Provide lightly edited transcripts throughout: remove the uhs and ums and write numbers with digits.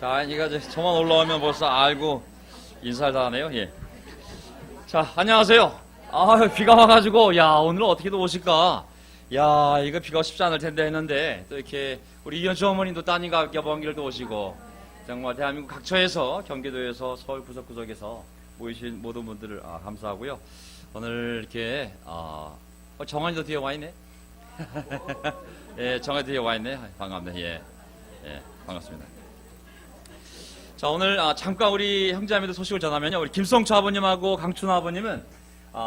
자, 이거 저만 올라오면 벌써 알고 인사를 다 하네요. 예. 자, 안녕하세요. 비가 와가지고, 야, 오늘은 어떻게든 오실까? 야, 이거 비가 쉽지 않을 텐데 했는데, 또 이렇게, 우리 이현주 어머님도 따님과 여봉 길도 오시고, 정말 대한민국 각처에서, 경기도에서, 서울 구석구석에서 모이신 모든 분들을 감사하고요. 오늘 이렇게, 정환이도 뒤에 와 있네? 예, 정환이 뒤에 와 있네. 반갑네. 예, 반갑습니다. 자, 오늘 잠깐 우리 형제자매들 소식을 전하면요. 우리 김성초 아버님하고 강춘호 아버님은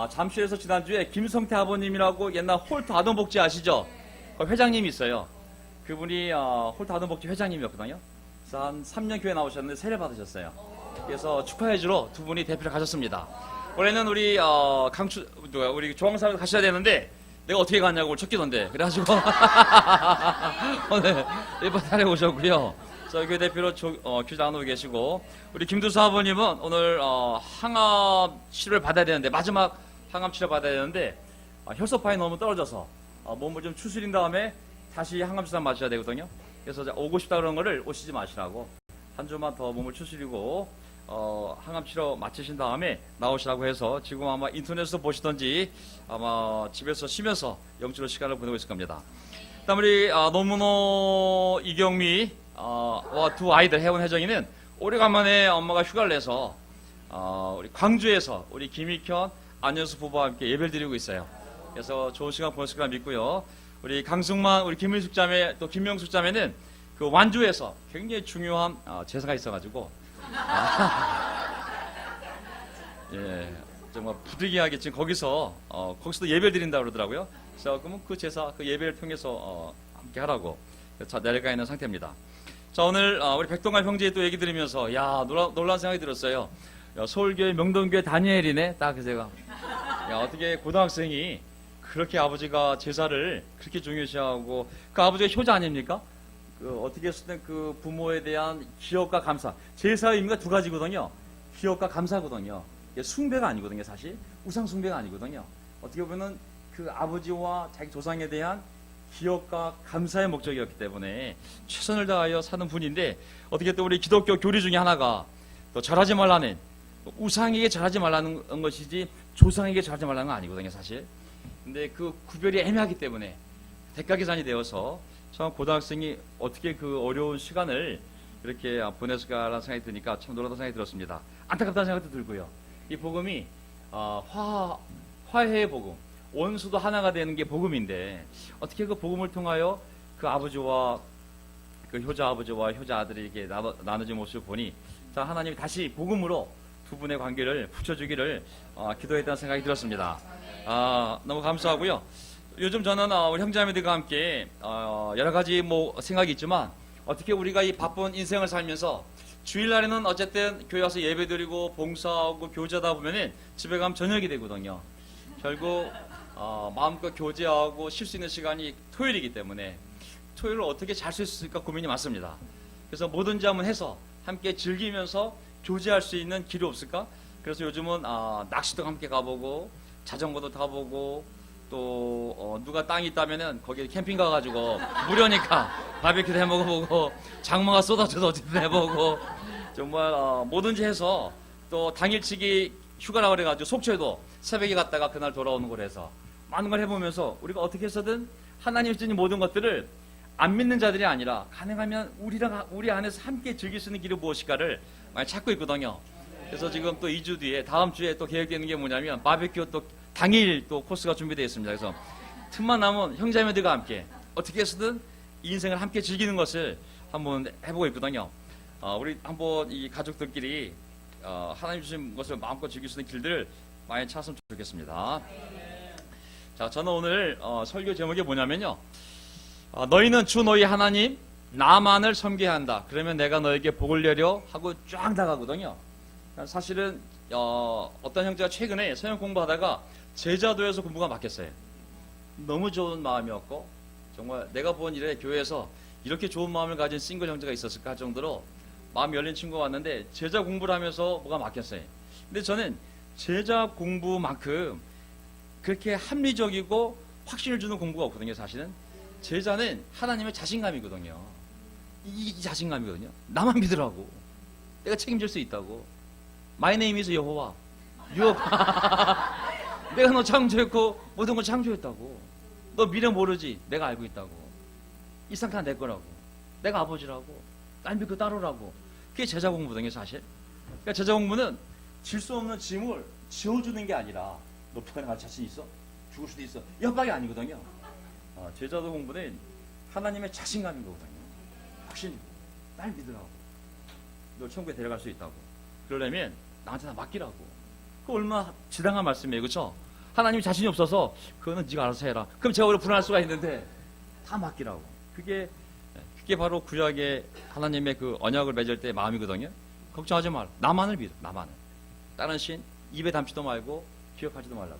잠실에서 지난주에 김성태 아버님이라고 옛날 홀트 아동복지 아시죠? 그 회장님이 있어요. 그분이 홀트 아동복지 회장님이었거든요. 그래서 한 3년 교회 나오셨는데 세례 받으셨어요. 그래서 축하해주러 두 분이 대표를 가셨습니다. 올해는 우리 우리 조항사로 가셔야 되는데 내가 어떻게 갔냐고 쳤기던데 그래가지고 오늘 일본 달에 오셨고요. 저희 대표로 교장으로 계시고 우리 김두수 아버님은 오늘 항암 치료를 받아야 되는데 마지막 항암 치료 받아야 되는데 혈소판이 너무 떨어져서 몸을 좀 추스린 다음에 다시 항암 주사 맞으셔야 되거든요. 그래서 오고 싶다 그런 거를 오시지 마시라고 한 주만 더 몸을 추스리고 항암 치료 마치신 다음에 나오시라고 해서 지금 아마 인터넷에서 보시던지 아마 집에서 쉬면서 영주로 시간을 보내고 있을 겁니다. 그다음 우리 노문호 이경미 와 두 아이들 혜원 혜정이는 오래간만에 엄마가 휴가를 내서 우리 광주에서 우리 김익현 안현수 부부와 함께 예배를 드리고 있어요. 그래서 좋은 시간 보냈을 거라 믿고요. 우리 강승만 우리 김민숙 자매 또 김명숙 자매는 그 완주에서 굉장히 중요한 제사가 있어가지고 예 정말 부득이하게 지금 거기서도 예배를 드린다 그러더라고요. 그래서 그러면 그 제사 그 예배를 통해서 함께 하라고 내려가 있는 상태입니다. 자, 오늘 우리 백동갈 형제의 또 얘기 들으면서 놀란 생각이 들었어요. 야, 서울교회 명동교회 다니엘이네. 딱 제가 어떻게 고등학생이 그렇게 아버지가 제사를 그렇게 중요시하고 그 아버지가 효자 아닙니까? 어떻게 했을 때 그 부모에 대한 기억과 감사. 제사의 의미가 두 가지거든요. 기억과 감사거든요. 숭배가 아니거든요, 사실. 우상 숭배가 아니거든요. 어떻게 보면 그 아버지와 자기 조상에 대한 기억과 감사의 목적이었기 때문에 최선을 다하여 사는 분인데 어떻게 또 우리 기독교 교리 중에 하나가 또 절하지 말라는 우상에게 절하지 말라는 것이지 조상에게 절하지 말라는 건 아니거든요, 사실. 근데 그 구별이 애매하기 때문에 대가계산이 되어서 참 고등학생이 어떻게 그 어려운 시간을 이렇게 보냈을까라는 생각이 드니까 참 놀라운 생각이 들었습니다. 안타깝다는 생각도 들고요. 이 복음이 화해의 복음, 원수도 하나가 되는 게 복음인데 어떻게 그 복음을 통하여 그 아버지와 그 효자 아버지와 효자 아들이 이렇게 나눠진 모습을 보니 자 하나님이 다시 복음으로 두 분의 관계를 붙여주기를 기도했다는 생각이 들었습니다. 너무 감사하고요. 요즘 저는 우리 형제자매들과 함께 여러 가지 생각이 있지만 어떻게 우리가 이 바쁜 인생을 살면서 주일날에는 어쨌든 교회 와서 예배드리고 봉사하고 교제하다 보면은 집에 가면 저녁이 되거든요. 결국 마음껏 교제하고 쉴 수 있는 시간이 토요일이기 때문에 토요일을 어떻게 잘 수 있을까 고민이 많습니다. 그래서 뭐든지 한번 해서 함께 즐기면서 교제할 수 있는 길이 없을까? 그래서 요즘은 낚시도 함께 가보고 자전거도 타보고 또 누가 땅이 있다면은 거기에 캠핑 가가지고 무료니까 바베큐도 해먹어보고 장마가 쏟아져도 어쨌든 해보고 정말 뭐든지 해서 또 당일치기 휴가라 그래가지고 속초에도 새벽에 갔다가 그날 돌아오는 걸 해서 많은 걸 해보면서 우리가 어떻게 해서든 하나님이 주신 모든 것들을 안 믿는 자들이 아니라 가능하면 우리 안에서 함께 즐길 수 있는 길이 무엇일까를 많이 찾고 있거든요. 그래서 지금 또 2주 뒤에 다음 주에 또 계획되는 게 뭐냐면 바베큐 또 당일 또 코스가 준비되어 있습니다. 그래서 틈만 나면 형제자매들과 함께 어떻게 해서든 이 인생을 함께 즐기는 것을 한번 해보고 있거든요. 우리 한번 이 가족들끼리 하나님 주신 것을 마음껏 즐길 수 있는 길들을 많이 찾았으면 좋겠습니다. 자, 저는 오늘 설교 제목이 뭐냐면요. 너희는 주 너희 하나님 나만을 섬겨야 한다. 그러면 내가 너에게 복을 내려 하고 쫙 나가거든요. 사실은 어떤 형제가 최근에 성경 공부하다가 제자도에서 공부가 막혔어요. 너무 좋은 마음이었고 정말 내가 본 이래 교회에서 이렇게 좋은 마음을 가진 싱글 형제가 있었을까 할 정도로 마음이 열린 친구가 왔는데 제자 공부를 하면서 뭐가 막혔어요. 근데 저는 제자 공부만큼 그렇게 합리적이고 확신을 주는 공부가 없거든요. 사실은 제자는 하나님의 자신감이거든요. 이 자신감이거든요. 나만 믿으라고. 내가 책임질 수 있다고. My name is 여호와. 내가 너 창조했고 모든 걸 창조했다고. 너 미래 모르지. 내가 알고 있다고. 이 상태는 내 거라고. 내가 아버지라고. 날 믿고 따르라고. 그게 제자 공부거든요, 사실. 그러니까 제자 공부는 질 수 없는 짐을 지어주는 게 아니라 너 평생 갈 자신 있어? 죽을 수도 있어. 협박이 아니거든요. 제자도 공부는 하나님의 자신감인 거거든요. 확신이고 날 믿으라고. 너 천국에 데려갈 수 있다고. 그러려면 나한테 다 맡기라고. 그 얼마나 지당한 말씀이에요, 그렇죠? 하나님이 자신이 없어서 그거는 네가 알아서 해라. 그럼 제가 오히려 불안할 수가 있는데 다 맡기라고. 그게 바로 구약의 하나님의 그 언약을 맺을 때의 마음이거든요. 걱정하지 말. 나만을 믿어. 나만을. 다른 신 입에 담지도 말고 기억하지도 말라고.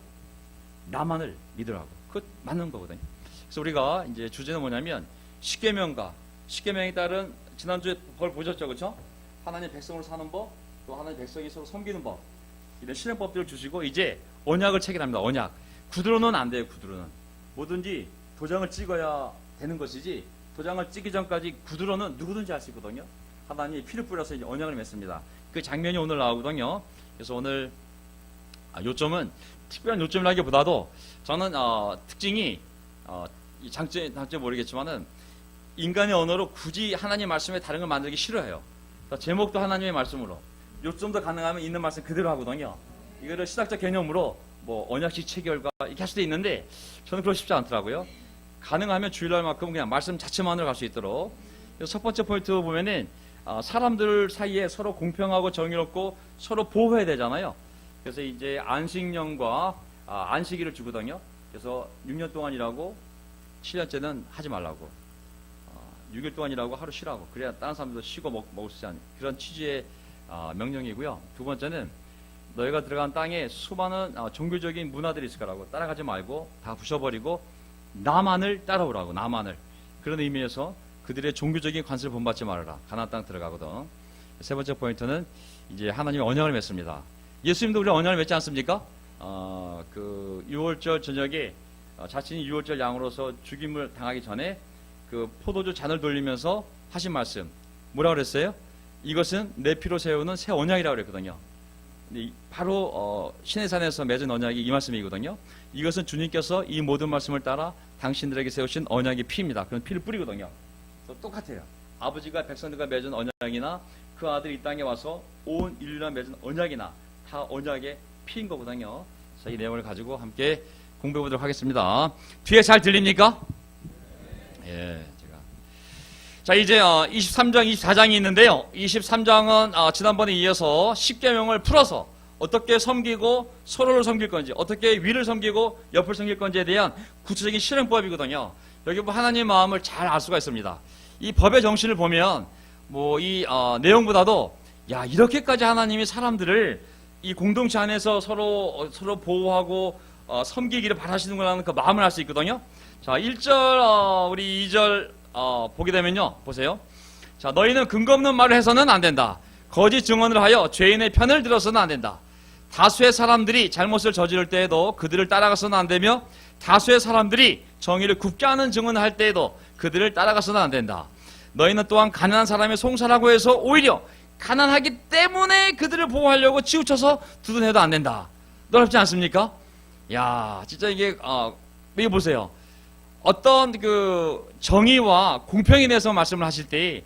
나만을 믿으라고. 그거 맞는 거거든요. 그래서 우리가 이제 주제는 뭐냐면 십계명에 따른 지난주에 그걸 보셨죠, 그렇죠? 하나님 백성으로 사는 법, 또 하나님 백성이 서로 섬기는 법, 이런 실행법들을 주시고 이제 언약을 체결합니다. 언약. 구두로는 안 돼요. 구두로는 뭐든지 도장을 찍어야 되는 것이지 도장을 찍기 전까지 구두로는 누구든지 할 수 있거든요. 하나님이 피를 뿌려서 이제 언약을 맺습니다. 그 장면이 오늘 나오거든요. 그래서 오늘 요점은 특별한 요점이라기보다도 저는 특징이 이 장점 모르겠지만은 인간의 언어로 굳이 하나님 말씀에 다른 걸 만들기 싫어해요. 제목도 하나님의 말씀으로 요점도 가능하면 있는 말씀 그대로 하거든요. 이거를 시작적 개념으로 뭐 언약식 체결과 이렇게 할 수도 있는데 저는 그렇고 싶지 않더라고요. 가능하면 주일날만큼 그냥 말씀 자체만으로 갈 수 있도록. 그래서 첫 번째 포인트 보면은 사람들 사이에 서로 공평하고 정의롭고 서로 보호해야 되잖아요. 그래서 이제 안식년과 안식일을 주거든요. 그래서 6년 동안 일하고 7년째는 하지 말라고. 6일 동안 일하고 하루 쉬라고. 그래야 다른 사람들도 쉬고 먹을 수 있는 그런 취지의 명령이고요. 두 번째는 너희가 들어간 땅에 수많은 종교적인 문화들이 있을 거라고. 따라가지 말고 다 부셔버리고 나만을 따라오라고. 나만을. 그런 의미에서 그들의 종교적인 관습을 본받지 말아라. 가나안 땅 들어가거든. 세 번째 포인트는 이제 하나님의 언약을 맺습니다. 예수님도 우리 언약을 맺지 않습니까? 그 6월절 저녁에 자신이 6월절 양으로서 죽임을 당하기 전에 그 포도주 잔을 돌리면서 하신 말씀 뭐라고 그랬어요? 이것은 내 피로 세우는 새 언약이라고 그랬거든요. 근데 바로 시내산에서 맺은 언약이 이 말씀이거든요. 이것은 주님께서 이 모든 말씀을 따라 당신들에게 세우신 언약의 피입니다. 그런 피를 뿌리거든요. 똑같아요. 아버지가 백성들과 맺은 언약이나 그 아들이 이 땅에 와서 온 인류랑 맺은 언약이나 다 언약의 피인 거거든요. 그래서 이 내용을 가지고 함께 공부해 보도록 하겠습니다. 뒤에 잘 들립니까? 예, 자, 이제 23장, 24장이 있는데요. 23장은 지난번에 이어서 십계명을 풀어서 어떻게 섬기고 서로를 섬길 건지, 어떻게 위를 섬기고 옆을 섬길 건지에 대한 구체적인 실행법이거든요. 여기 뭐 하나님의 마음을 잘 알 수가 있습니다. 이 법의 정신을 보면 뭐 이 내용보다도 야, 이렇게까지 하나님이 사람들을 이 공동체 안에서 서로 보호하고 섬기기를 바라시는구나 하는 그 마음을 알 수 있거든요. 자, 1절 우리 2절 보게 되면요. 보세요. 자, 너희는 근거 없는 말을 해서는 안 된다. 거짓 증언을 하여 죄인의 편을 들어서는 안 된다. 다수의 사람들이 잘못을 저지를 때에도 그들을 따라가서는 안 되며 다수의 사람들이 정의를 굽게 하는 증언을 할 때에도 그들을 따라가서는 안 된다. 너희는 또한 가난한 사람의 송사라고 해서 오히려 가난하기 때문에 그들을 보호하려고 치우쳐서 두둔해도 안 된다. 놀랍지 않습니까? 야, 진짜 이게 여기 보세요. 어떤 그 정의와 공평에 대해서 말씀을 하실 때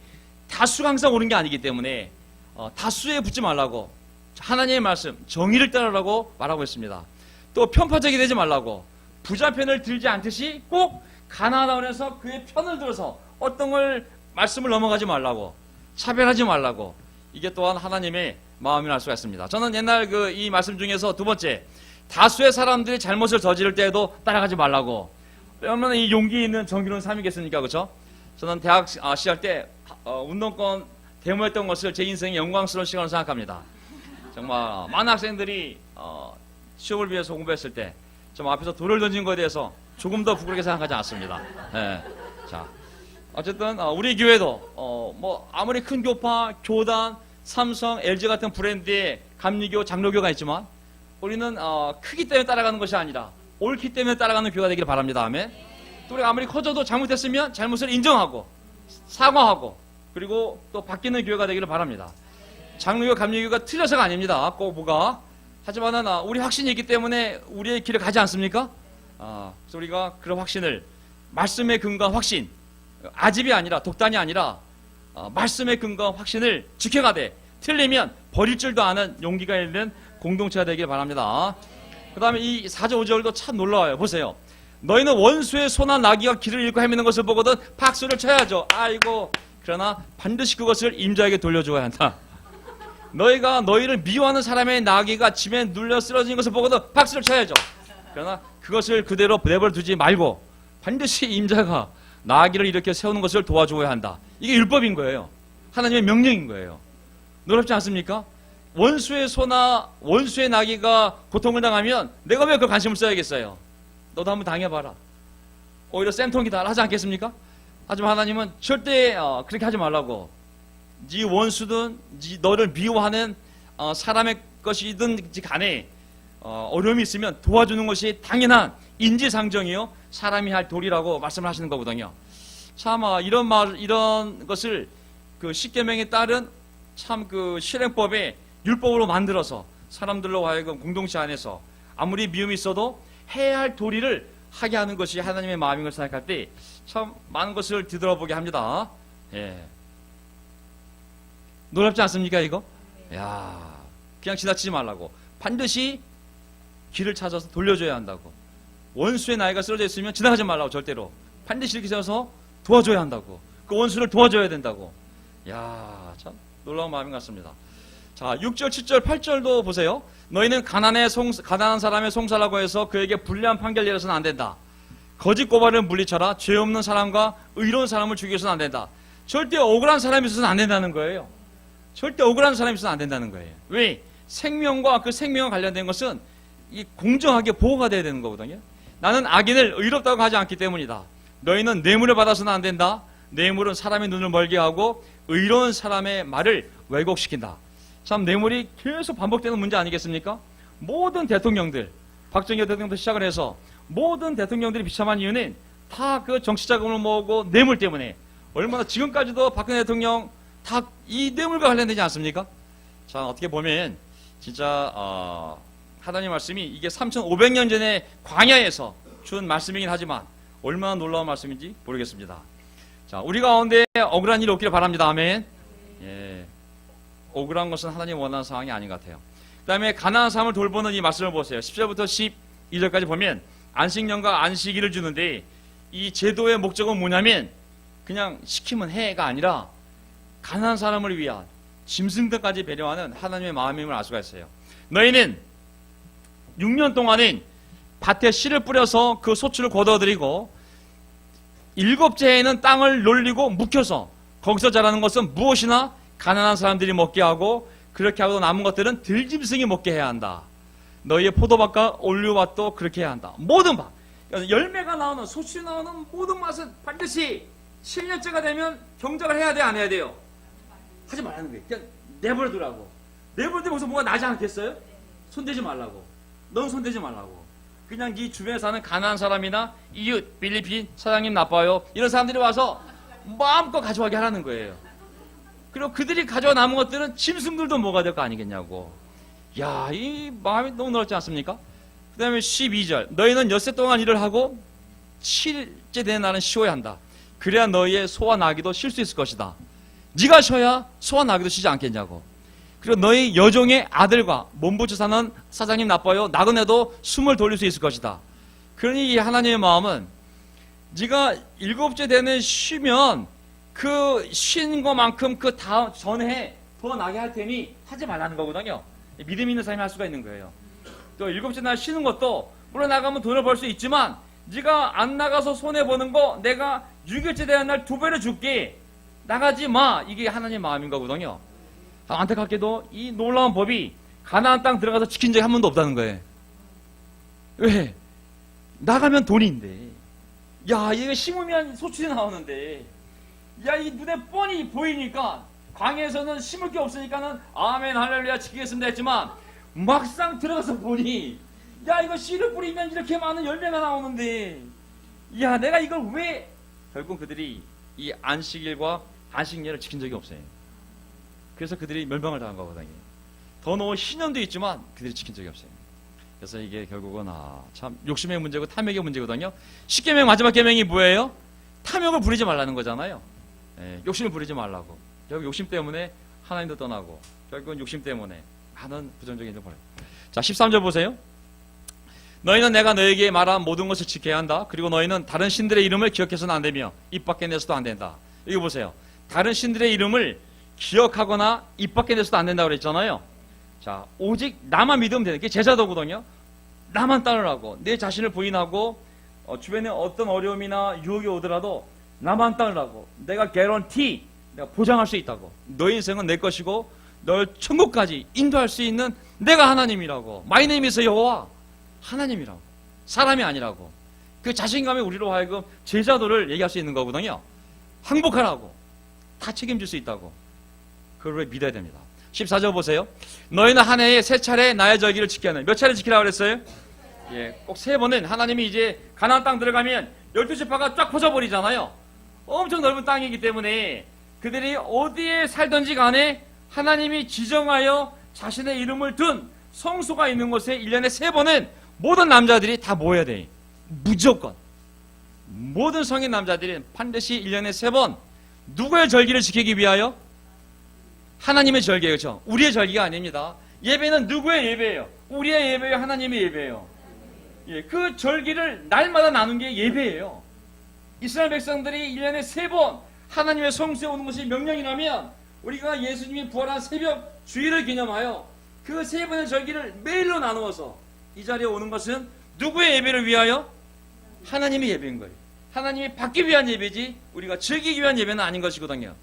다수가 항상 옳은 게 아니기 때문에 다수에 붙지 말라고 하나님의 말씀 정의를 따르라고 말하고 있습니다. 또 편파적이 되지 말라고 부자 편을 들지 않듯이 꼭 가난하다고 해서 그의 편을 들어서 어떤 걸 말씀을 넘어가지 말라고 차별하지 말라고 이게 또한 하나님의 마음이라 할 수가 있습니다. 저는 옛날 이 말씀 중에서 두 번째 다수의 사람들이 잘못을 저지를 때에도 따라가지 말라고 얼마나 이 용기 있는 정기로운 삶이겠습니까? 그렇죠? 저는 대학 시절 때 운동권 데모했던 것을 제 인생의 영광스러운 시간으로 생각합니다. 정말 많은 학생들이 시험을 위해서 공부했을 때 좀 앞에서 돌을 던진 것에 대해서 조금 더 부끄럽게 생각하지 않습니다. 네. 자, 어쨌든 우리 교회도 뭐 아무리 큰 교파, 교단, 삼성, LG 같은 브랜드의 감리교, 장로교가 있지만 우리는 크기 때문에 따라가는 것이 아니라 옳기 때문에 따라가는 교회가 되기를 바랍니다. 아멘. 또 우리가 아무리 커져도 잘못했으면 잘못을 인정하고 사과하고 그리고 또 바뀌는 교회가 되기를 바랍니다. 장로교, 감리교가 틀려서가 아닙니다. 꼭 뭐가. 하지만은 우리 확신이 있기 때문에 우리의 길을 가지 않습니까? 그래서 우리가 그런 확신을, 말씀의 근거한 확신, 아집이 아니라, 독단이 아니라 말씀의 근거한 확신을 지켜가되 틀리면 버릴 줄도 아는 용기가 있는 공동체가 되길 바랍니다. 그 다음에 이 4절 5절도 참 놀라워요. 보세요. 너희는 원수의 소나 나귀가 길을 잃고 헤매는 것을 보거든 박수를 쳐야죠. 아이고, 그러나 반드시 그것을 임자에게 돌려줘야 한다. 너희가 너희를 미워하는 사람의 나귀가 짐에 눌려 쓰러진 것을 보거든 박수를 쳐야죠. 그러나 그것을 그대로 내버려 두지 말고 반드시 임자가 나귀를 일으켜 세우는 것을 도와줘야 한다. 이게 율법인 거예요. 하나님의 명령인 거예요. 놀랍지 않습니까? 원수의 소나 원수의 나귀가 고통을 당하면 내가 왜 그 관심을 써야겠어요? 너도 한번 당해봐라. 오히려 쌤통이다 하지 않겠습니까? 하지만 하나님은 절대 그렇게 하지 말라고. 네 원수든 너를 미워하는 사람의 것이든 간에 어려움이 있으면 도와주는 것이 당연한 인지상정이요 사람이 할 도리라고 말씀을 하시는 거거든요. 참 이런 것을 그 십계명에 따른 참 그 실행법에 율법으로 만들어서 사람들로 하여금 공동체 안에서 아무리 미움이 있어도 해야 할 도리를 하게 하는 것이 하나님의 마음인 걸 생각할 때 참 많은 것을 뒤돌아보게 합니다. 예. 놀랍지 않습니까 이거? 야, 그냥 지나치지 말라고. 반드시 길을 찾아서 돌려줘야 한다고. 원수의 나이가 쓰러져 있으면 지나가지 말라고. 절대로 반드시 이렇게 세워서 도와줘야 한다고. 그 원수를 도와줘야 된다고. 야, 참 놀라운 마음인 것 같습니다. 자, 6절, 7절, 8절도 보세요. 너희는 가난한 사람의 송사라고 해서 그에게 불리한 판결 내려서는 안 된다. 거짓 고발을 물리쳐라. 죄 없는 사람과 의로운 사람을 죽여서는 안 된다. 절대 억울한 사람이 있어서는 안 된다는 거예요. 절대 억울한 사람이 있어서는 안 된다는 거예요. 왜? 생명과 그 생명과 관련된 것은 이 공정하게 보호가 돼야 되는 거거든요. 나는 악인을 의롭다고 하지 않기 때문이다. 너희는 뇌물을 받아서는 안 된다. 뇌물은 사람의 눈을 멀게 하고 의로운 사람의 말을 왜곡시킨다. 참 뇌물이 계속 반복되는 문제 아니겠습니까? 모든 대통령들, 박정희 대통령부터 시작을 해서 모든 대통령들이 비참한 이유는 다 그 정치자금을 모으고 뇌물 때문에. 얼마나 지금까지도 박근혜 대통령 다 이 뇌물과 관련되지 않습니까? 자, 어떻게 보면 진짜 하나님 말씀이 이게 3,500년 전에 광야에서 준 말씀이긴 하지만 얼마나 놀라운 말씀인지 모르겠습니다. 자, 우리 가운데 억울한 일이 없기를 바랍니다. 아멘. 예. 억울한 것은 하나님 원하는 상황이 아닌 것 같아요. 그 다음에 가난한 사람을 돌보는 이 말씀을 보세요. 10절부터 12절까지 보면 안식년과 안식일을 주는데 이 제도의 목적은 뭐냐면 그냥 시키면 해가 아니라 가난한 사람을 위한 짐승들까지 배려하는 하나님의 마음임을 알 수가 있어요. 너희는 6년 동안은 밭에 씨를 뿌려서 그 소출을 거둬들이고 7째 해에는 땅을 놀리고 묵혀서 거기서 자라는 것은 무엇이나 가난한 사람들이 먹게 하고 그렇게 하고 남은 것들은 들짐승이 먹게 해야 한다. 너희의 포도밭과 올리브밭도 그렇게 해야 한다. 모든 밭, 열매가 나오는 소출이 나오는 모든 맛은 반드시 7년째가 되면 경작을 해야 돼, 안 해야 돼요? 하지 말라는 거예요. 그냥 내버려 두라고. 내버려 두면 뭐가 나지 않겠어요? 손대지 말라고. 넌 손대지 말라고. 그냥 네 주변에 사는 가난한 사람이나 이웃, 필리핀 사장님 나빠요, 이런 사람들이 와서 마음껏 가져가게 하라는 거예요. 그리고 그들이 가져와 남은 것들은 짐승들도 먹어야 될 거 아니겠냐고. 야, 이 마음이 너무 넓지 않습니까? 그 다음에 12절. 너희는 엿새 동안 일을 하고 7일째 되는 날은 쉬어야 한다. 그래야 너희의 소와 나귀도 쉴 수 있을 것이다. 네가 쉬어야 소와 나귀도 쉬지 않겠냐고. 그리고 너희 여종의 아들과 몸부쳐 사는 사장님 나빠요, 나그네도 숨을 돌릴 수 있을 것이다. 그러니 이 하나님의 마음은 네가 7째 되는 쉬면 그 쉰 것만큼 그 다음 전에 더 나게 할 테니 하지 말라는 거거든요. 믿음 있는 사람이 할 수가 있는 거예요. 또 7째 날 쉬는 것도 물론 나가면 돈을 벌 수 있지만 네가 안 나가서 손해보는 거 내가 6일째 되는 날 2배를 줄게. 나가지 마. 이게 하나님의 마음인 거거든요. 안타깝게도 이 놀라운 법이 가나안 땅 들어가서 지킨 적이 한 번도 없다는 거예요. 왜? 나가면 돈인데, 야, 이거 심으면 소출이 나오는데, 야, 이 눈에 뻔히 보이니까 광야에서는 심을 게 없으니까는 아멘 할렐루야 지키겠습니다 했지만 막상 들어가서 보니, 야, 이거 씨를 뿌리면 이렇게 많은 열매가 나오는데, 야, 내가 이걸 왜? 결국 그들이 이 안식일과 안식년을 지킨 적이 없어요. 그래서 그들이 멸망을 당한 거거든요. 더 넣은 신념도 있지만 그들이 지킨 적이 없어요. 그래서 이게 결국은 참 욕심의 문제고 탐욕의 문제거든요. 10계명 마지막 계명이 뭐예요? 탐욕을 부리지 말라는 거잖아요. 욕심을 부리지 말라고. 결국 욕심 때문에 하나님도 떠나고 결국은 욕심 때문에 많은 부정적인 일을 벌여요. 자, 13절 보세요. 너희는 내가 너에게 말한 모든 것을 지켜야 한다. 그리고 너희는 다른 신들의 이름을 기억해서는 안 되며 입 밖에 내서도 안 된다. 여기 보세요. 다른 신들의 이름을 기억하거나 입 밖에 내서도 안 된다고 그랬잖아요. 자, 오직 나만 믿으면 되는 게 제자도거든요. 나만 따르라고. 내 자신을 부인하고 주변에 어떤 어려움이나 유혹이 오더라도 나만 따르라고. 내가 개런티, 내가 보장할 수 있다고. 너의 인생은 내 것이고 널 천국까지 인도할 수 있는 내가 하나님이라고. 마이 네임 이즈 여호와. 하나님이라고. 사람이 아니라고. 그 자신감이 우리로 하여금 제자도를 얘기할 수 있는 거거든요. 항복하라고. 다 책임질 수 있다고. 그걸 믿어야 됩니다. 14절 보세요. 너희는 한 해에 3차례 나의 절기를 지켜야 하는. 몇 차례 지키라고 그랬어요? 예, 꼭 3번은 하나님이 이제 가나안 땅 들어가면 12지파가 쫙 퍼져버리잖아요. 엄청 넓은 땅이기 때문에 그들이 어디에 살든지 간에 하나님이 지정하여 자신의 이름을 둔 성소가 있는 곳에 1년에 3번은 모든 남자들이 다 모여야 돼. 무조건. 모든 성인 남자들이 반드시 1년에 3번 누구의 절기를 지키기 위하여? 하나님의 절기예요. 그렇죠? 우리의 절기가 아닙니다. 예배는 누구의 예배예요? 우리의 예배예요? 하나님의 예배예요? 예, 그 절기를 날마다 나눈 게 예배예요. 이스라엘 백성들이 1년에 3번 하나님의 성소에 오는 것이 명령이라면 우리가 예수님이 부활한 새벽 주일을 기념하여 그 3번의 절기를 매일로 나누어서 이 자리에 오는 것은 누구의 예배를 위하여? 하나님의 예배인 거예요. 하나님이 받기 위한 예배지 우리가 즐기기 위한 예배는 아닌 것이거든요.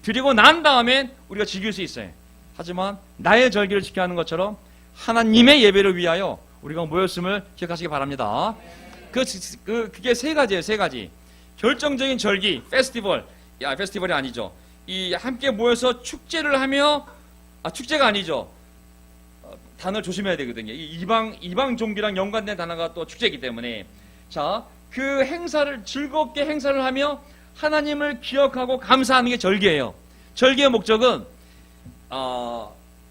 드리고 난 다음엔 우리가 즐길 수 있어요. 하지만 나의 절기를 지켜야 하는 것처럼 하나님의 예배를 위하여 우리가 모였음을 기억하시기 바랍니다. 그게 3가지예요. 3가지. 결정적인 절기, 페스티벌. 페스티벌이 아니죠. 이 함께 모여서 축제를 하며, 축제가 아니죠. 단어를 조심해야 되거든요. 이방 종기랑 연관된 단어가 또 축제이기 때문에. 자, 그 행사를 즐겁게 행사를 하며 하나님을 기억하고 감사하는 게 절기예요. 절기의 목적은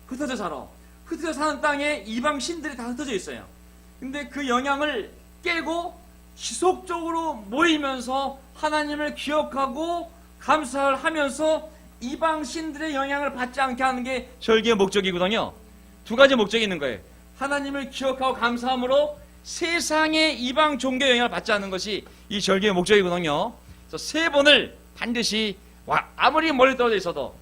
흩어져 살아. 흩어져 사는 땅에 이방 신들이 다 흩어져 있어요. 근데 그 영향을 깨고 지속적으로 모이면서 하나님을 기억하고 감사를 하면서 이방 신들의 영향을 받지 않게 하는 게 절기의 목적이거든요. 2가지 목적이 있는 거예요. 하나님을 기억하고 감사함으로 세상의 이방 종교 영향을 받지 않는 것이 이 절기의 목적이거든요. 그래서 3번을 반드시 아무리 멀리 떨어져 있어도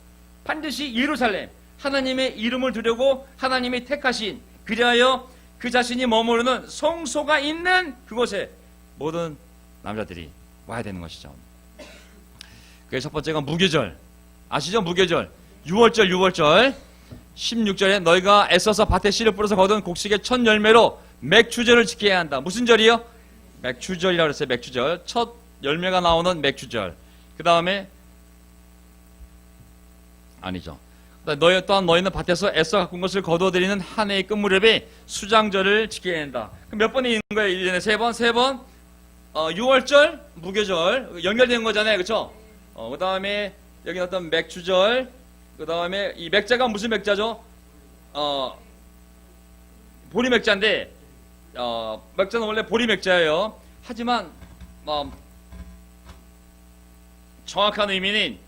반드시 예루살렘 하나님의 이름을 두려고 하나님이 택하신 그리하여 그 자신이 머무르는 성소가 있는 그곳에 모든 남자들이 와야 되는 것이죠. 그래서 첫 번째가 무교절. 아시죠? 무교절. 6월절 16절에 너희가 애써서 밭에 씨를 뿌려서 거둔 곡식의 첫 열매로 맥추절을 지켜야 한다. 무슨 절이요? 맥추절이라고 그랬어요. 맥추절. 첫 열매가 나오는 맥추절. 그 다음에 아니죠. 또한 너희는 밭에서 애써 가꾼 것을 거두어들이는 한 해의 끝무렵에 수장절을 지켜야 한다. 그럼 몇 번이 있는 거예요? 1년에 3번? 3번? 6월절, 무교절 연결된 거잖아요. 그렇죠? 그 다음에 여기 어떤 맥추절, 그 다음에 이 맥자가 무슨 맥자죠? 보리 맥자인데 맥자는 원래 보리 맥자예요. 하지만 정확한 의미는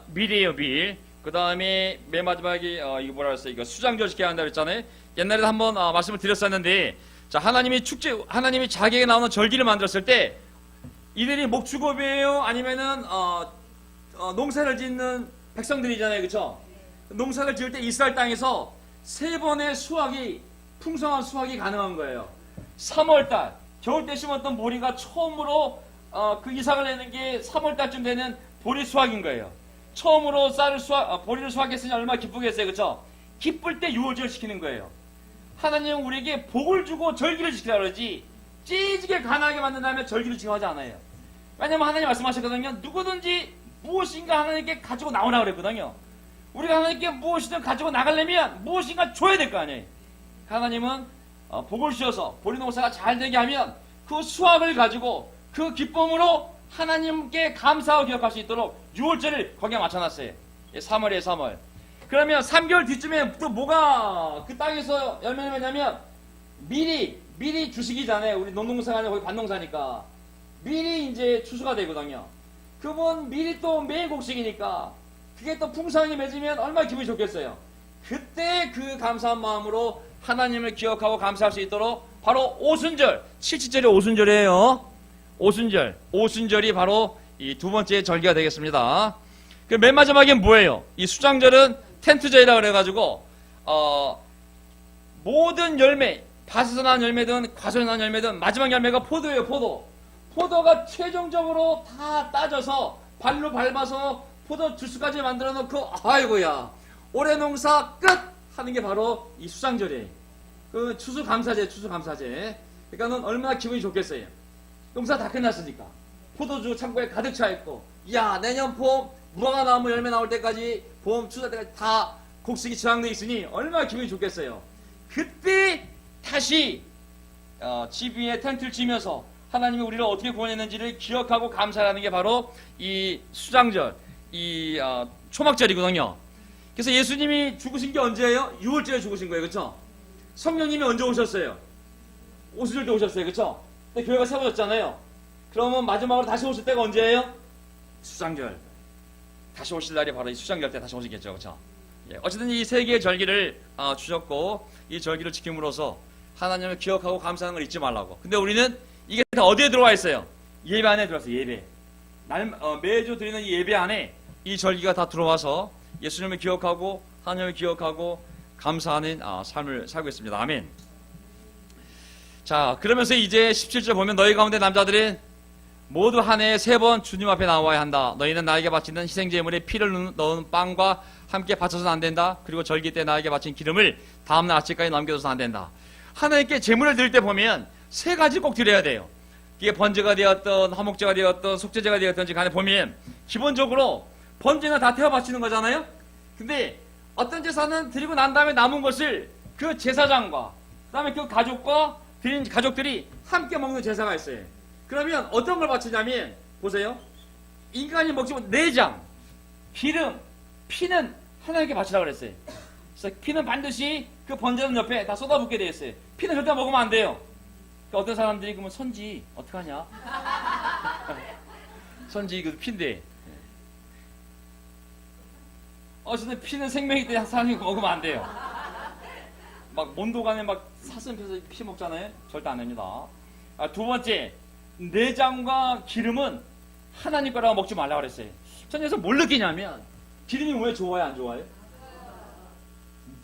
밀이에요. 밀. 그 다음에 맨 마지막에 이거 뭐라 그랬어요? 이거 수장절 지켜야 한다고 했잖아요. 옛날에도 한번 말씀을 드렸었는데, 자, 하나님이 자기에게 나오는 절기를 만들었을 때 이들이 목축업이에요? 아니면은 농사를 짓는 백성들이잖아요. 그렇죠? 농사를 지을 때 이스라엘 땅에서 3번의 수확이 풍성한 수확이 가능한 거예요. 3월달 겨울 때 심었던 보리가 처음으로 그 이삭을 내는 게 3월달쯤 되는 보리 수확인 거예요. 처음으로 보리를 수확했으니 얼마나 기쁘겠어요. 그렇죠? 기쁠 때 유월절 시키는 거예요. 하나님은 우리에게 복을 주고 절기를 지키라 그러지 찌지게 가난하게 만든 다음에 절기를 지켜하지 않아요. 왜냐면 하나님 말씀하셨거든요. 누구든지 무엇인가 하나님께 가지고 나오라 그랬거든요. 우리가 하나님께 무엇이든 가지고 나가려면 무엇인가 줘야 될 거 아니에요. 하나님은 복을 주셔서 보리 농사가 잘 되게 하면 그 수확을 가지고 그 기쁨으로 하나님께 감사하고 기억할 수 있도록 6월절을 거기에 맞춰놨어요. 3월이에요, 3월. 그러면 3개월 뒤쯤에 또 뭐가 그 땅에서 열매를 맺냐면 미리 주식이잖아요. 우리 농농사가 거기 반농사니까 미리 이제 추수가 되거든요. 그분 미리 또 매일 곡식이니까 그게 또 풍성하게 맺으면 얼마나 기분이 좋겠어요. 그때 그 감사한 마음으로 하나님을 기억하고 감사할 수 있도록 바로 오순절, 77절이 오순절이에요. 오순절이 바로 이 두 번째 절기가 되겠습니다. 그 맨 마지막에 뭐예요? 이 수장절은 텐트절이라 그래가지고 모든 열매, 밭에서 난 열매든 과수에서 난 열매든 마지막 열매가 포도예요. 포도가 최종적으로 다 따져서 발로 밟아서 포도 주스까지 만들어 놓고 아이고야 올해 농사 끝 하는 게 바로 이 수장절이에요. 그 추수감사제. 그러니까는 얼마나 기분이 좋겠어요. 농사 다 끝났으니까 포도주 창고에 가득 차 있고, 야 내년 봄 무화과 나무 열매 나올 때까지 봄 추수 때까지 다 곡식이 저장돼 있으니 얼마나 기분이 좋겠어요. 그때 다시 집 위에 텐트를 치면서 하나님이 우리를 어떻게 구원했는지를 기억하고 감사하는 게 바로 이 수장절, 이 초막절이거든요. 그래서 예수님이 죽으신 게 언제예요? 6월절에 죽으신 거예요. 그렇죠? 성령님이 언제 오셨어요? 오순절 때 오셨어요. 그렇죠? 근데 교회가 세워졌잖아요. 그러면 마지막으로 다시 오실 때가 언제예요? 수장절. 다시 오실 날이 바로 이 수장절 때 다시 오시겠죠. 그렇죠? 예, 어쨌든 이 세 개의 절기를 주셨고 이 절기를 지킴으로써 하나님을 기억하고 감사하는 걸 잊지 말라고. 근데 우리는 이게 다 어디에 들어와 있어요? 예배 안에 들어왔어요. 예배. 매주 드리는 이 예배 안에 이 절기가 다 들어와서 예수님을 기억하고 하나님을 기억하고 감사하는 삶을 살고 있습니다. 아멘. 자, 그러면서 이제 17절 보면 너희 가운데 남자들은 모두 한 해에 3번 주님 앞에 나와야 한다. 너희는 나에게 바치는 희생제물에 피를 넣은 빵과 함께 바쳐서는 안 된다. 그리고 절기 때 나에게 바친 기름을 다음날 아침까지 남겨둬서는 안 된다. 하나님께 제물을 드릴 때 보면 3가지 꼭 드려야 돼요. 이게 번제가 되었던 화목제가 되었던 속죄제가 되었던지 간에 보면 기본적으로 번제는 다 태워 바치는 거잖아요. 근데 어떤 제사는 드리고 난 다음에 남은 것을 그 제사장과 그다음에 그 가족과 드린 가족들이 함께 먹는 제사가 있어요. 그러면 어떤 걸 바치냐면 보세요. 인간이 먹지 못한 내장, 기름, 피는 하나님께 바치라고 그랬어요. 그래서 피는 반드시 그 번제는 옆에 다 쏟아붓게 되어 있어요. 피는 절대 먹으면 안 돼요. 그러니까 어떤 사람들이 그러면 선지 어떡하냐? 선지 그 피인데. 어쨌든 피는 생명이기 때문에 사람이 먹으면 안 돼요. 막 몬도간에 막 사슴 펴서 피 먹잖아요. 절대 안 됩니다. 두 번째, 내장과 기름은 하나님 거라고 먹지 말라고 그랬어요. 전 여기서 뭘 느끼냐면 기름이 왜 좋아요, 안 좋아요?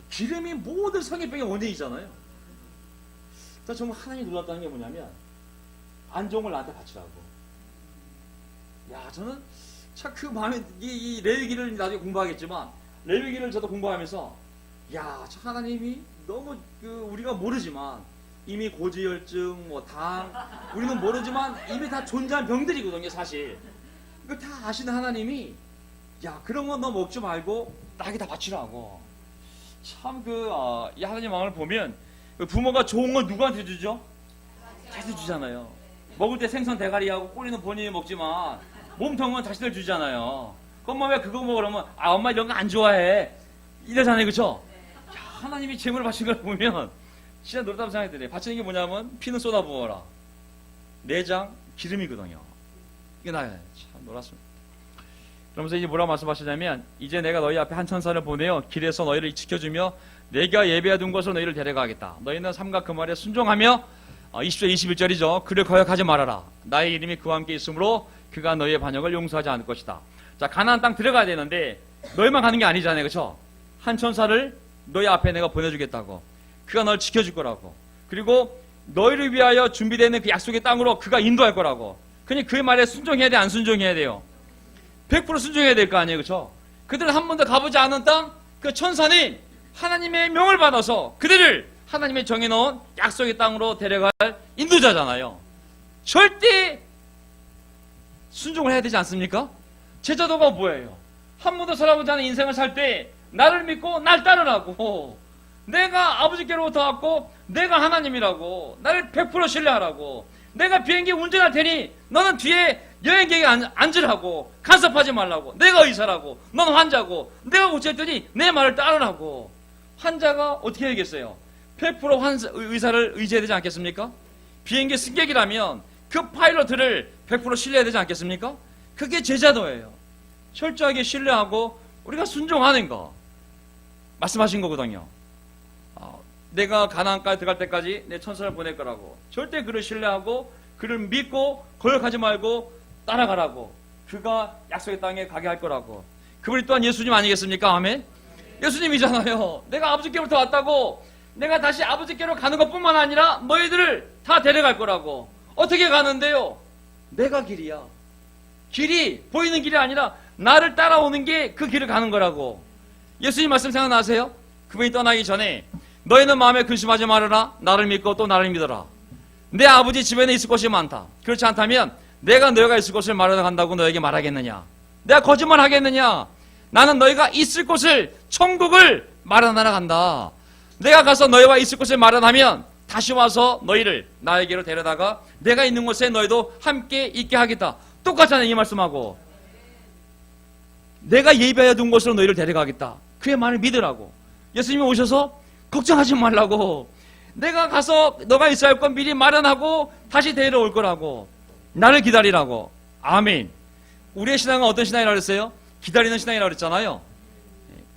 기름이 모든 성인병의 원인이잖아요. 자, 정말 하나님이 놀랐다는 게 뭐냐면 안 좋은 걸 나한테 바치라고. 야, 저는 참 그 마음에 이 레위기를 나중에 공부하겠지만 레위기를 저도 공부하면서 야, 저 하나님이 너무 우리가 모르지만 이미 고지혈증, 당 우리는 모르지만 이미 다 존재한 병들이거든요, 사실. 이거 다 아시는 하나님이 야, 그런 건 너 먹지 말고 나에게 다 바치라고. 참 이 하나님 마음을 보면 부모가 좋은 걸 누구한테 주죠? 자식 주잖아요. 먹을 때 생선 대가리하고 꼬리는 본인이 먹지만 몸통은 자식들 주잖아요. 엄마 왜 그거 먹어? 그러면 엄마 이런 거 안 좋아해 이러잖아요. 그쵸? 야, 하나님이 재물을 바친 걸 보면 진짜 놀랍다고 생각이 들어요. 바치는 게 뭐냐면 피는 쏟아부어라. 내장, 기름이거든요. 이게 나야. 참 놀랐습니다. 그러면서 이제 뭐라고 말씀하시냐면 이제 내가 너희 앞에 한 천사를 보내어 길에서 너희를 지켜주며 내가 예배해둔 곳으로 너희를 데려가겠다. 너희는 삼가 그 말에 순종하며 20절 21절이죠. 그를 거역하지 말아라. 나의 이름이 그와 함께 있으므로 그가 너희의 반역을 용서하지 않을 것이다. 자, 가나안 땅 들어가야 되는데 너희만 가는 게 아니잖아요. 그렇죠? 한 천사를 너희 앞에 내가 보내주겠다고. 그가 널 지켜줄 거라고. 그리고 너희를 위하여 준비되어 있는 그 약속의 땅으로 그가 인도할 거라고. 그니 그 말에 순종해야 돼, 안 순종해야 돼요? 100% 순종해야 될 거 아니에요. 그렇죠? 그들은 한 번도 가보지 않은 땅, 그 천사는 하나님의 명을 받아서 그들을 하나님의 정해놓은 약속의 땅으로 데려갈 인도자잖아요. 절대 순종을 해야 되지 않습니까? 제자도가 뭐예요? 한 번도 살아보지 않은 인생을 살 때 나를 믿고 날 따르라고. 내가 아버지께로부터 왔고 내가 하나님이라고. 나를 100% 신뢰하라고. 내가 비행기 운전할 테니 너는 뒤에 여행 계획에 앉으라고, 간섭하지 말라고, 내가 의사라고, 넌 환자고, 내가 고쳤더니 내 말을 따르라고. 환자가 어떻게 해야겠어요? 100% 의사를 의지해야 되지 않겠습니까? 비행기 승객이라면 그 파일럿을 100% 신뢰해야 되지 않겠습니까? 그게 제자도예요. 철저하게 신뢰하고 우리가 순종하는 거 말씀하신 거거든요. 내가 가나안까지 들어갈 때까지 내 천사를 보낼 거라고. 절대 그를 신뢰하고 그를 믿고 거역하지 말고 따라가라고. 그가 약속의 땅에 가게 할 거라고. 그분이 또한 예수님 아니겠습니까? 아멘. 예수님이잖아요. 내가 아버지께로부터 왔다고. 내가 다시 아버지께로 가는 것뿐만 아니라 너희들을 다 데려갈 거라고. 어떻게 가는데요? 내가 길이야. 길이 보이는 길이 아니라 나를 따라오는 게 그 길을 가는 거라고. 예수님 말씀 생각나세요? 그분이 떠나기 전에 너희는 마음에 근심하지 말아라. 나를 믿고 또 나를 믿어라. 내 아버지 집에는 있을 곳이 많다. 그렇지 않다면 내가 너희가 있을 곳을 마련해 간다고 너에게 말하겠느냐? 내가 거짓말 하겠느냐? 나는 너희가 있을 곳을, 천국을 마련하러 간다. 내가 가서 너희와 있을 곳을 마련하면 다시 와서 너희를 나에게로 데려다가 내가 있는 곳에 너희도 함께 있게 하겠다. 똑같잖아요. 이 말씀하고. 내가 예비하여 둔 곳으로 너희를 데려가겠다. 그의 말을 믿으라고. 예수님이 오셔서 걱정하지 말라고. 내가 가서 너가 있어야 할 건 미리 마련하고 다시 데려올 거라고. 나를 기다리라고. 아멘. 우리의 신앙은 어떤 신앙이라고 그랬어요? 기다리는 신앙이라고 그랬잖아요.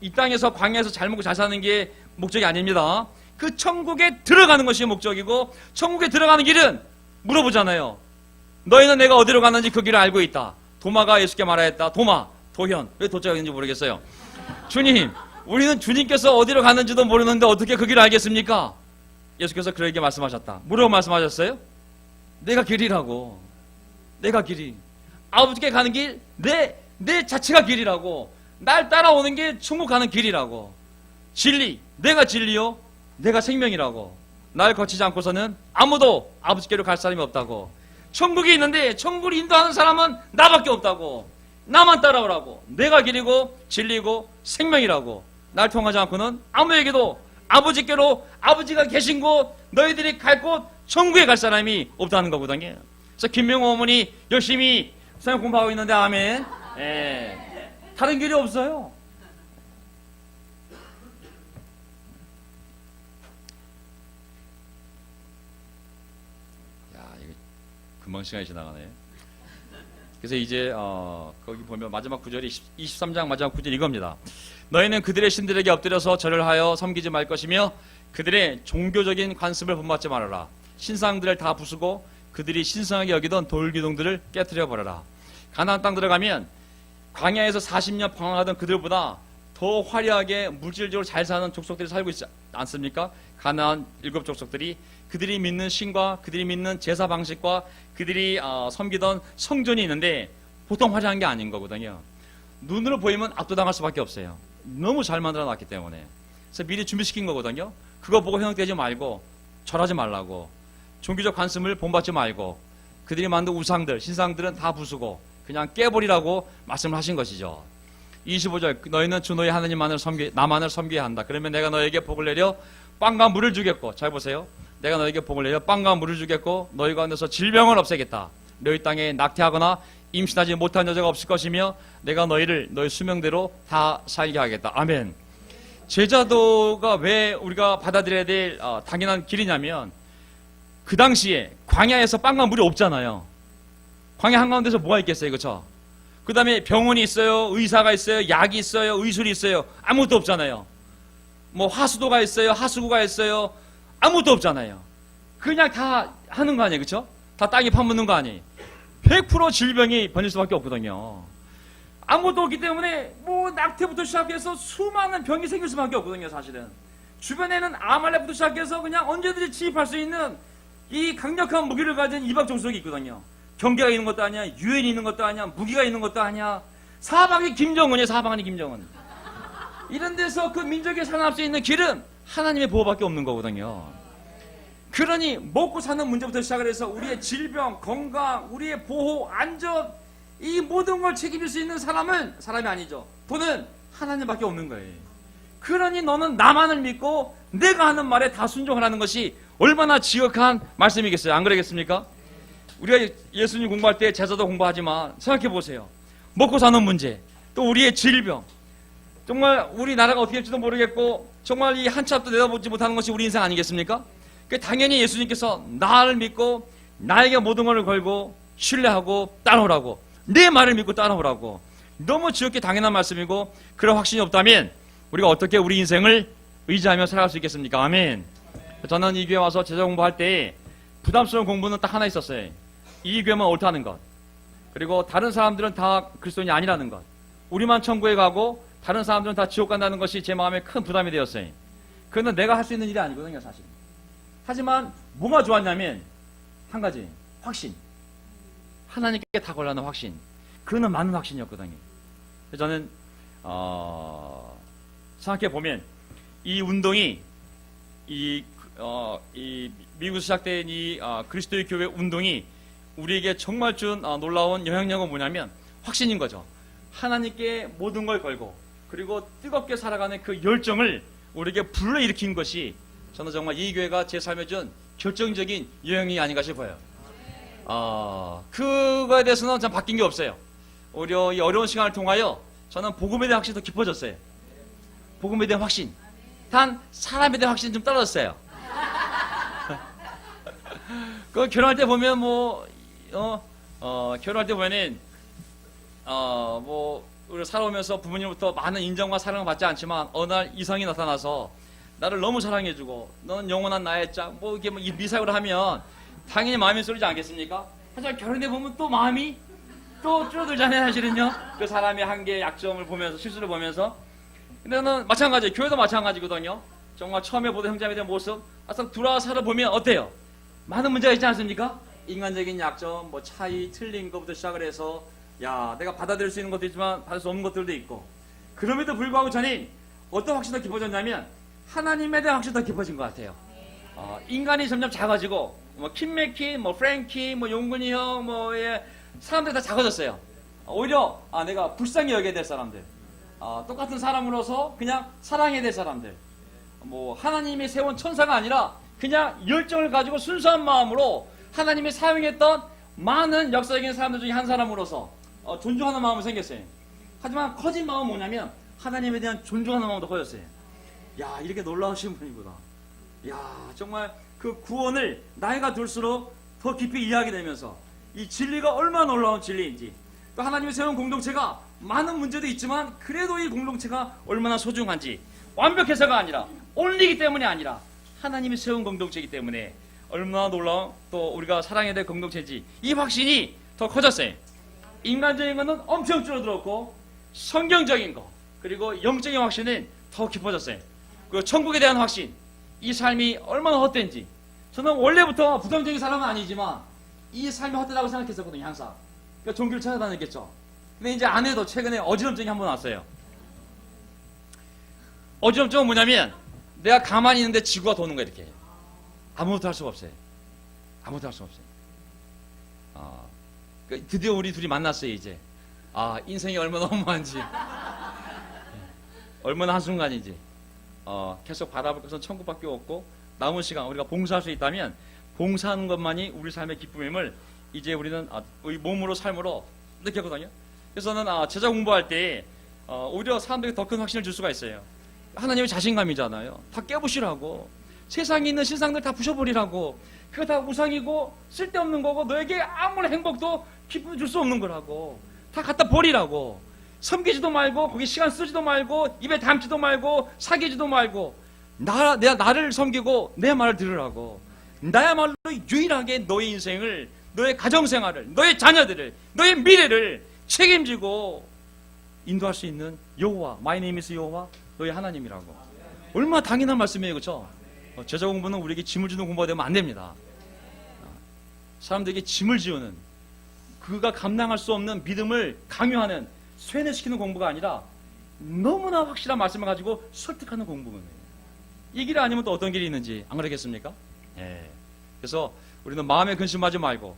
이 땅에서 광야에서 잘 먹고 잘 사는 게 목적이 아닙니다. 그 천국에 들어가는 것이 목적이고, 천국에 들어가는 길은 물어보잖아요. 너희는 내가 어디로 가는지 그 길을 알고 있다. 도마가 예수께 말하였다. 도마, 도현. 왜 도자가 있는지 모르겠어요. 주님, 우리는 주님께서 어디로 가는지도 모르는데 어떻게 그 길을 알겠습니까? 예수께서 그에게 말씀하셨다. 뭐라고 말씀하셨어요? 내가 길이라고. 내가 길이. 아버지께 가는 길, 내 자체가 길이라고. 날 따라오는 게 천국 가는 길이라고. 진리, 내가 진리요, 내가 생명이라고. 날 거치지 않고서는 아무도 아버지께로 갈 사람이 없다고. 천국이 있는데 천국을 인도하는 사람은 나밖에 없다고. 나만 따라오라고. 내가 길이고 진리고 생명이라고. 날 통하지 않고는 아무에게도 아버지께로, 아버지가 계신 곳, 너희들이 갈 곳, 천국에 갈 사람이 없다는 거거든요. 그래서 김명호 어머니 열심히 성경 공부하고 있는데, 아멘. 다른 길이 없어요. 야, 이거 금방 시간이 지나가네. 그래서 이제 거기 보면 마지막 구절이 23장 마지막 구절이 이겁니다. 너희는 그들의 신들에게 엎드려서 절을 하여 섬기지 말 것이며 그들의 종교적인 관습을 본받지 말아라. 신상들을 다 부수고 그들이 신성하게 여기던 돌기둥들을 깨트려 버려라. 가나안 땅 들어가면 광야에서 40년 방황하던 그들보다 더 화려하게 물질적으로 잘 사는 족속들이 살고 있지 않습니까? 가나안 7족속들이 그들이 믿는 신과 그들이 믿는 제사 방식과 그들이 섬기던 성전이 있는데 보통 화려한 게 아닌 거거든요. 눈으로 보이면 압도당할 수밖에 없어요. 너무 잘 만들어놨기 때문에. 그래서 미리 준비시킨 거거든요. 그거 보고 현혹되지 말고 절하지 말라고. 종교적 관습을 본받지 말고 그들이 만든 우상들, 신상들은 다 부수고 그냥 깨버리라고 말씀을 하신 것이죠. 25절, 너희는 주 너희 하나님만을 나만을 섬겨야 한다. 그러면 내가 너에게 복을 내려 빵과 물을 주겠고, 잘 보세요. 내가 너에게 복을 내려 빵과 물을 주겠고 너희 가운데서 질병을 없애겠다. 너희 땅에 낙태하거나 임신하지 못한 여자가 없을 것이며 내가 너희를 너희 수명대로 다 살게 하겠다. 아멘. 제자도가 왜 우리가 받아들여야 될 당연한 길이냐면 그 당시에 광야에서 빵과 물이 없잖아요. 광야 한가운데서 뭐가 있겠어요, 그렇죠? 그 다음에 병원이 있어요, 의사가 있어요, 약이 있어요, 의술이 있어요. 아무것도 없잖아요. 뭐 화수도가 있어요, 하수구가 있어요. 아무것도 없잖아요. 그냥 다 하는 거 아니에요, 그렇죠? 다 땅에 파묻는 거 아니에요. 100% 질병이 번질 수밖에 없거든요. 아무것도 없기 때문에 뭐 낙태부터 시작해서 수많은 병이 생길 수밖에 없거든요, 사실은. 주변에는 아말렉부터 시작해서 그냥 언제든지 침입할 수 있는 이 강력한 무기를 가진 이방 족속이 있거든요. 경계가 있는 것도 아니야, 유엔이 있는 것도 아니야, 무기가 있는 것도 아니야. 사방이 김정은이에요, 사방이 김정은. 이런 데서 그 민족이 살아날 수 있는 길은 하나님의 보호밖에 없는 거거든요. 그러니 먹고 사는 문제부터 시작을 해서 우리의 질병, 건강, 우리의 보호, 안전, 이 모든 걸 책임질 수 있는 사람은 사람이 아니죠. 돈은 하나님밖에 없는 거예요. 그러니 너는 나만을 믿고 내가 하는 말에 다 순종하라는 것이 얼마나 지극한 말씀이겠어요. 안 그러겠습니까? 우리가 예수님 공부할 때 제자도 공부하지만 생각해 보세요. 먹고 사는 문제, 또 우리의 질병, 정말 우리나라가 어떻게 될지도 모르겠고 정말 이 한 치 앞도 내다보지 못하는 것이 우리 인생 아니겠습니까? 당연히 예수님께서 나를 믿고 나에게 모든 것을 걸고 신뢰하고 따라오라고, 내 말을 믿고 따라오라고, 너무 지극히 당연한 말씀이고, 그런 확신이 없다면 우리가 어떻게 우리 인생을 의지하며 살아갈 수 있겠습니까? 아멘. 저는 이 교회 와서 제자 공부할 때 부담스러운 공부는 딱 하나 있었어요. 이 교회만 옳다는 것, 그리고 다른 사람들은 다 그리스도인이 아니라는 것, 우리만 천국에 가고 다른 사람들은 다 지옥 간다는 것이 제 마음에 큰 부담이 되었어요. 그건 내가 할 수 있는 일이 아니거든요, 사실. 하지만 뭐가 좋았냐면 한 가지, 확신. 하나님께 다 걸라는 확신. 그거는 많은 확신이었거든요. 그래서 저는 생각해 보면 이 운동이 이 미국에서 시작된 이 그리스도의 교회 운동이 우리에게 정말 준 놀라운 영향력은 뭐냐면 확신인 거죠. 하나님께 모든 걸 걸고 그리고 뜨겁게 살아가는 그 열정을 우리에게 불러일으킨 것이 저는 정말 이 교회가 제 삶에 준 결정적인 영향이 아닌가 싶어요. 그거에 대해서는 참 바뀐 게 없어요. 오히려 이 어려운 시간을 통하여 저는 복음에 대한 확신이 더 깊어졌어요. 복음에 대한 확신. 단 사람에 대한 확신은 좀 떨어졌어요. 그 결혼할 때 보면 결혼할 때 보면은 우리 살아오면서 부모님부터 많은 인정과 사랑을 받지 않지만 어느 날 이성이 나타나서 나를 너무 사랑해주고 너는 영원한 나의 짝 이렇게 미사역을 하면 당연히 마음이 쏠리지 않겠습니까? 하지만 결혼해 보면 또 마음이 또 줄어들잖아요, 사실은요. 그 사람의 한계, 약점을 보면서, 실수를 보면서. 근데 저는 마찬가지예요. 교회도 마찬가지거든요. 정말 처음에 보던 형제에 대한 모습, 막상 돌아와 살아보면 어때요? 많은 문제가 있지 않습니까? 인간적인 약점, 차이, 틀린 것부터 시작을 해서, 내가 받아들일 수 있는 것도 있지만 받을 수 없는 것들도 있고. 그럼에도 불구하고 저는 어떤 확신이 더 깊어졌냐면, 하나님에 대한 확신이 더 깊어진 것 같아요. 인간이 점점 작아지고, 킴맥키, 프랭키, 용근이 형, 사람들이 다 작아졌어요. 오히려 내가 불쌍히 여겨야 될 사람들, 똑같은 사람으로서 그냥 사랑해야 될 사람들, 하나님이 세운 천사가 아니라 그냥 열정을 가지고 순수한 마음으로 하나님이 사용했던 많은 역사적인 사람들 중에 한 사람으로서 존중하는 마음이 생겼어요. 하지만 커진 마음은 뭐냐면 하나님에 대한 존중하는 마음도 커졌어요. 이렇게 놀라우신 분이구나. 정말 그 구원을 나이가 들수록 더 깊이 이해하게 되면서 이 진리가 얼마나 놀라운 진리인지, 또 하나님이 세운 공동체가 많은 문제도 있지만 그래도 이 공동체가 얼마나 소중한지, 완벽해서가 아니라 온리기 때문이 아니라 하나님이 세운 공동체이기 때문에 얼마나 놀라운, 또 우리가 사랑해야 될 공동체인지, 이 확신이 더 커졌어요. 인간적인 것은 엄청 줄어들었고 성경적인 것, 그리고 영적인 확신은 더 깊어졌어요. 그리고 천국에 대한 확신, 이 삶이 얼마나 헛된지. 저는 원래부터 부정적인 사람은 아니지만 이 삶이 헛되다고 생각했었거든요, 항상. 그러니까 종교를 찾아다녔겠죠. 근데 이제 아내도 최근에 어지럼증이 한번 왔어요. 어지럼증은 뭐냐면 내가 가만히 있는데 지구가 도는 거야, 이렇게. 아무것도 할 수가 없어요. 아무것도 할 수가 없어요. 드디어 우리 둘이 만났어요, 이제. 인생이 얼마나 허무한지, 얼마나 한순간인지. 계속 바라볼 것은 천국밖에 없고, 남은 시간 우리가 봉사할 수 있다면 봉사하는 것만이 우리 삶의 기쁨임을 이제 우리는 우리 몸으로 삶으로 느꼈거든요. 그래서 저는 제자 공부할 때 오히려 사람들이 더 큰 확신을 줄 수가 있어요. 하나님의 자신감이잖아요. 다 깨부시라고, 세상에 있는 신상들 다 부셔버리라고, 그거 다 우상이고 쓸데없는 거고 너에게 아무런 행복도 기쁨을 줄 수 없는 거라고, 다 갖다 버리라고, 섬기지도 말고 거기 시간 쓰지도 말고 입에 담지도 말고 사귀지도 말고 나를 섬기고 내 말을 들으라고, 나야말로 유일하게 너의 인생을, 너의 가정생활을, 너의 자녀들을, 너의 미래를 책임지고 인도할 수 있는 여호와, 마이 네임 이즈 여호와, 너의 하나님이라고. 얼마나 당연한 말씀이에요, 그렇죠? 제자 공부는 우리에게 짐을 주는 공부가 되면 안 됩니다. 사람들에게 짐을 지우는, 그가 감당할 수 없는 믿음을 강요하는, 쇠뇌시키는 공부가 아니라 너무나 확실한 말씀을 가지고 설득하는 공부예요. 이 길이 아니면 또 어떤 길이 있는지 안 그러겠습니까? 그래서 우리는 마음에 근심하지 말고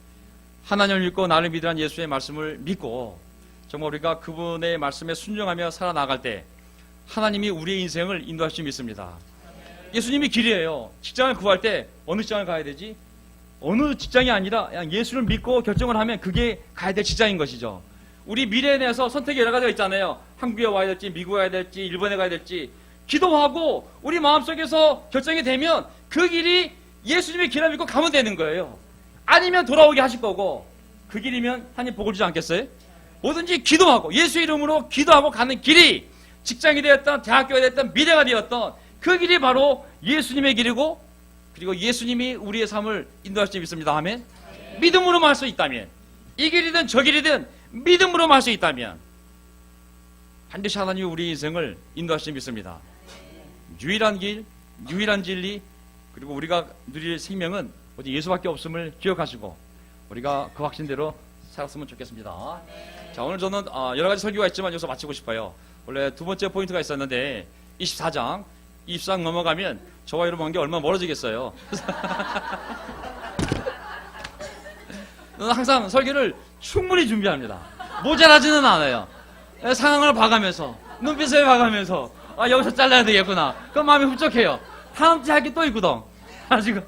하나님을 믿고 나를 믿으라는 예수의 말씀을 믿고 정말 우리가 그분의 말씀에 순종하며 살아나갈 때 하나님이 우리의 인생을 인도할 수 믿습니다. 예수님이 길이에요. 직장을 구할 때 어느 직장을 가야 되지? 어느 직장이 아니라 그냥 예수를 믿고 결정을 하면 그게 가야 될 직장인 것이죠. 우리 미래에 대해서 선택이 여러 가지가 있잖아요. 한국에 와야 될지, 미국에 가야 될지, 일본에 가야 될지. 기도하고 우리 마음속에서 결정이 되면 그 길이 예수님의 길을 믿고 가면 되는 거예요. 아니면 돌아오게 하실 거고, 그 길이면 하나님 복을 주지 않겠어요? 뭐든지 기도하고 예수 이름으로 기도하고 가는 길이 직장이 되었던, 대학교가 되었던, 미래가 되었던 그 길이 바로 예수님의 길이고, 그리고 예수님이 우리의 삶을 인도할 수 있습니다. 아멘. 믿음으로 말 수 있다면, 이 길이든 저 길이든 믿음으로 말 수 있다면 반드시 하나님이 우리 인생을 인도할 수 있습니다. 유일한 길, 유일한 진리, 그리고 우리가 누릴 생명은 오직 예수밖에 없음을 기억하시고 우리가 그 확신대로 살았으면 좋겠습니다. 자, 오늘 저는 여러 가지 설교가 있지만 여기서 마치고 싶어요. 원래 두 번째 포인트가 있었는데 24장 넘어가면 저와 여러분 관계 얼마나 멀어지겠어요. 저는 항상 설교를 충분히 준비합니다. 모자라지는 않아요. 상황을 봐가면서, 눈빛을 봐가면서, 여기서 잘라야 되겠구나. 그럼 마음이 흡족해요. 다음 주에 할 게 또 있거든. 지금.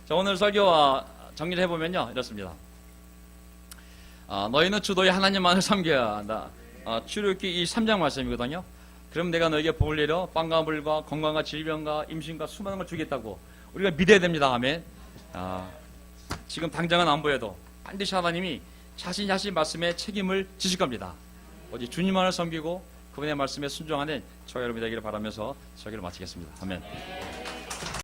자, 오늘 설교 정리를 해보면요, 이렇습니다. 너희는 주 너희 하나님만을 섬겨야 한다. 출애굽기 3장 말씀이거든요. 그럼 내가 너에게 복을 내려 빵과 물과 건강과 질병과 임신과 수많은 걸 주겠다고 우리가 믿어야 됩니다. 아멘. 지금 당장은 안 보여도 반드시 하나님이 자신이 하신 말씀에 책임을 지실 겁니다. 오직 주님만을 섬기고 그분의 말씀에 순종하는 저와 여러분이 되기를 바라면서 설교를 마치겠습니다. 아멘.